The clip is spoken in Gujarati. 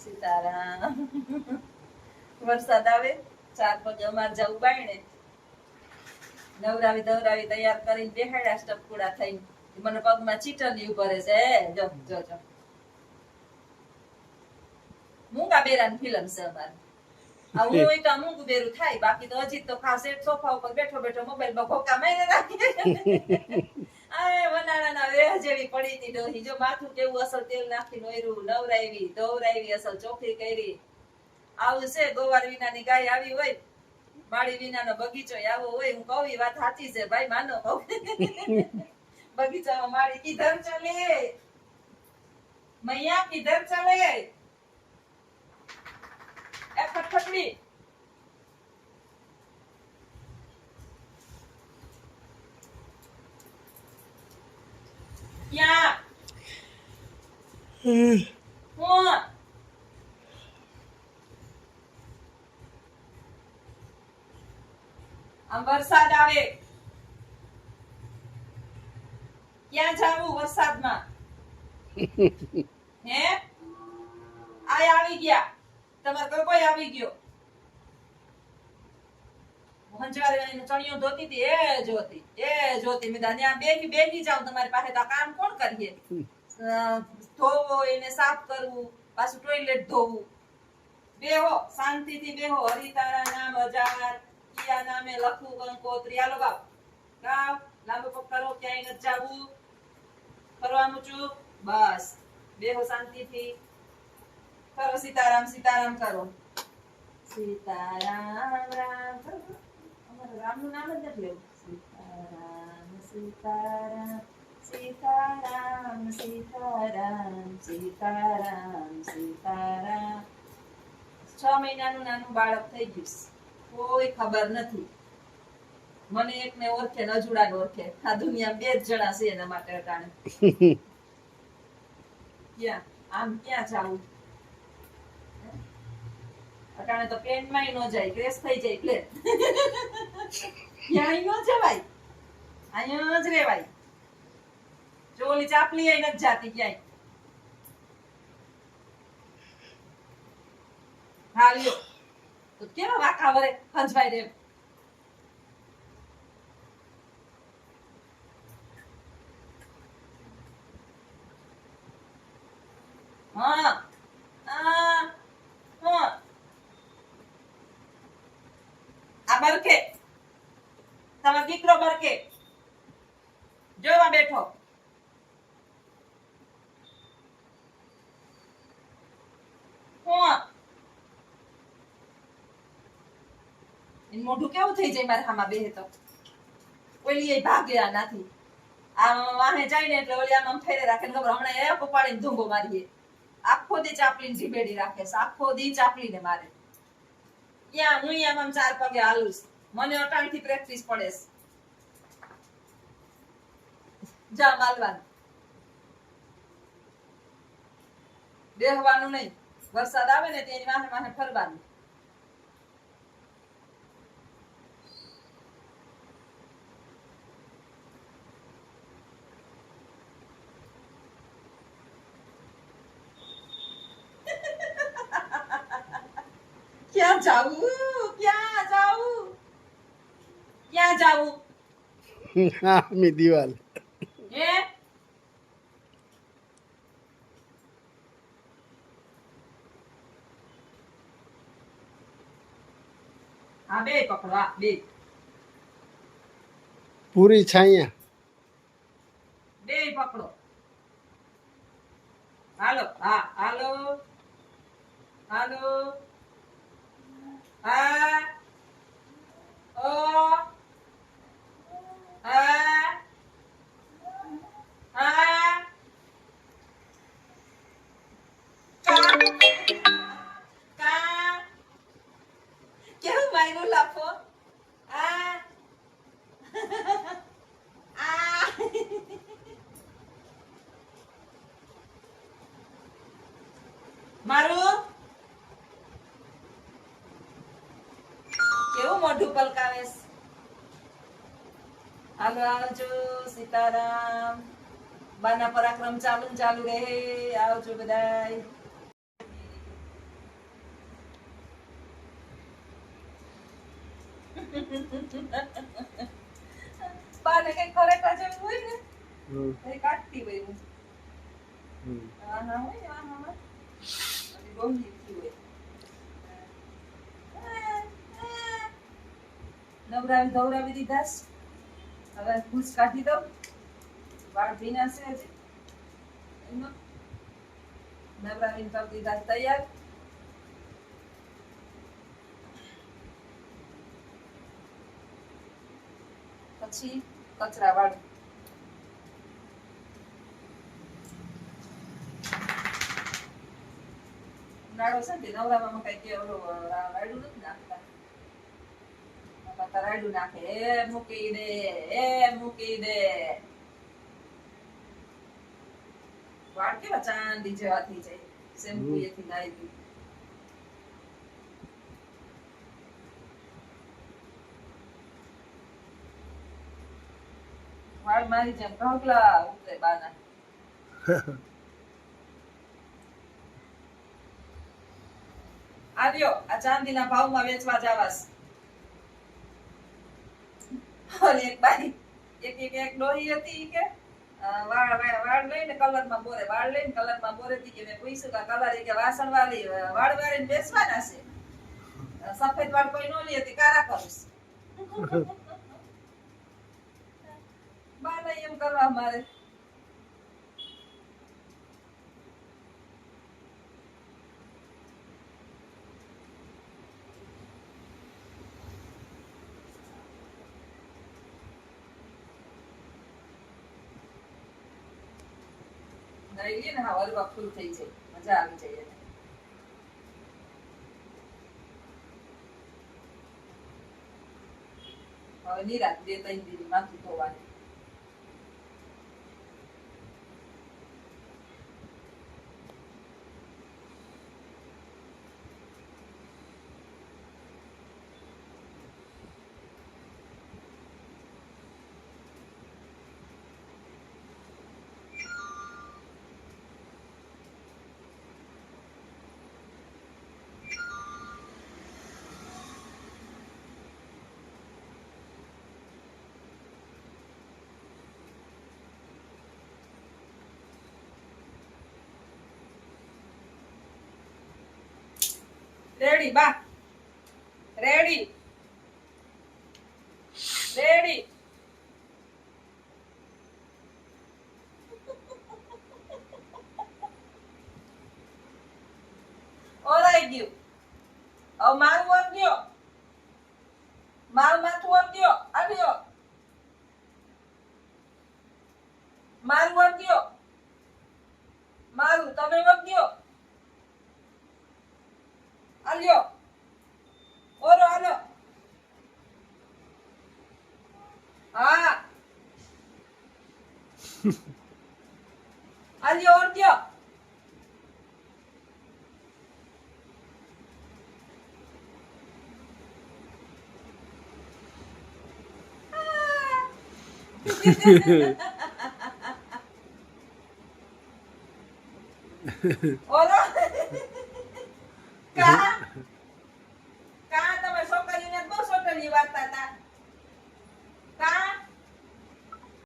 સીતારામ. વરસાદ આવે 4 પગે અમાર જવું બાયણે નવરાવી દવરાવી તૈયાર કરીને બેહાડ્યા સ્ટપકુડા થઈને મને પગમાં ચીટલિયું કરે છે. જો જો જો મૂંગા બેરાની ફિલ્મ છે અમારે. આ હું એક મૂંગું બેરું થાય બાકી તો હજી તો ખાસ એક સોફા ઉપર બેઠો બેઠો મોબાઈલમાં ભોકા મારી રાખી. આ વનાળાના વેહ જેવી પડી હતી ડોહી. જો માથું કેવું અસલ તેલ નાખીને ઓયરું, નવરાવી ધોવરાવી અસલ ચોખ્ખી કરી. આવું છે ગોવાર વિનાની ગાય આવી હોય, માળી વિનાનો બગીચો આવો હોય. હું કહું વાત સાચી છે ભાઈ, માનો કહું. બગીચામાં માળી કિધર ચલે મૈયા, કિધર ચલે એ ફટફટડી. ક્યાં હું આમ વરસાદ આવે ક્યાં જાવું વરસાદમાં? હે આય આવી ગયા તમાર ઘર કોઈ આવી ગયો? મોહનજવારી ચણિયો ધોતી હતી એ જોતી મેં ત્યાં બેહી જાવ તમારી પાસે તો કામ કોણ કરીએ? ધોવો એને સાફ કરવું, પાછું ટોયલેટ ધોવું. બેહો શાંતિથી બેહો. હરિતારા નામ 1000 કિયા નામે લખું કંકોત્રી. હાલો ગાવ ગાવ લાંબો પગ કરો. ક્યાંય નથી જાવું, ફરવાનું ચૂપ. બસ બેહો શાંતિથી. કરો સીતારામ સીતારામ કરો. સીતારામ રામ રામનું નામ જ નથી લેવું. સીતારામ સીતારામ સીતારામ સીતારામ સીતારામ સીતારામ. 6 મહિનાનું નાનું બાળક થઈ ગયું, કોઈ ખબર નથી. મને એકને ઓળખે ને અજુડાને ઓળખે. આ દુનિયા 2 જ જણા છે એના માટે અટાણે. ક્યાં આમ ક્યાં જાવું? અટાણે તો પ્લેનમાં નો જાય, ક્રેશ થઈ જાય પ્લેન. ક્યાંય નો જવાય, અહીંયા જ રેવાય. જો ઓલી ચાપલી નથી જાતી ક્યાંય. હા લ્યો તો કેવા વાંકા વરે ખંજવાય રે. હા આ બરકે તમારો દીકરો બરકે જોવા બેઠો. મોઢું કેવું થઈ જાય મારે હામાં બેહે તો. ઓલી એ ભાગ્યા નથી. આમ વાહે જાય ને એટલે ઓલી આમ ફેરે રાખે ને ખબર હમણાં એ પપાડીને ધૂંગો મારીએ. આખો દી ચાપલીને ઢીબેડી રાખે છે, આખો દી ચાપલીને મારે. ક્યાં હું આમ 4 પગે હાલું. મને અટાણથી પ્રેક્ટિસ પડે છે. જા માલવાનું બેહવાનું નહીં. વરસાદ આવે ને તેની વાહે વાહે ફરવાનું. ક્યાં જાવું? ક્યાં જાવું? ક્યાં જાવું? હા મી દિવાલ હે હા બે પકડો. હા બે પૂરી છાયા બે પકડો. હાલો હા હાલો હાલો હા ઓ હા હા કા કા કેવું માયનું લાફો. આ આ મારું કેવું મોઢું પલકાવેશ. હાલો આવજો સીતારામ. બાના પરાક્રમ ચાલુ ને ચાલુ રહે. આવજો બધાય. બાને કઈ ખરેખર જેવું હોય ને એ કાઢતી હોય હું. હા હા હોય ને હા હા અને બહુ નીકળી હોય. નવરાવી ધવરાવી દીધા છે. હવે ભૂસ કાઢી દઉં. વાળ ભીના છે હજી એમનો નવરાવીને કરી દીધા છે તૈયાર. પછી કચરા વાળું. ઉનાળો છે ને નવરામાં કઈ કે ઓલું રાયડું નથી નાખતા. રાયડું નાખે એ મૂકી દે એ મૂકી દે. વાળ કેવા ચાંદી જેવા થઈ જાય શેમ્પુ એથી નાઈ ગયું. વાળ મારી જેમ ઢોકલા ઉતરે બાના. આવ્યો આ ચાંદીના ભાવમાં વેચવા જાવાસ. અને એક બાઈ એક ડોહી હતી કે વાળ લઈને કલરમાં બોરે. વાળ લઈને કલરમાં બોરે હતી કે મેં પૂછ્યું કે કલર કે વાસણ વાળી વાળ વાળીને બેસવાના છે. સફેદ વાળ કોઈ નો લે હતી કારા કરું. બાને એમ કરવા મારે. નાઈ ને હા હલવા ફૂલ થઈ જાય મજા આવી જાય એને. હવે નિરાત 2-3 દી માથું ધોવાનું. રેડી બા રેડી રેડી. ઓરાઈ ગયું. હવે મારું વર્ગ્યો મારું માથું વર્ગ્યો આવ્યો. મારું વર્ગ્યો મારું તમે વર્ગ્યો આલ્યો. ઓરો આલો હા આલ્યો વર્ગ્યો. ઓરો કા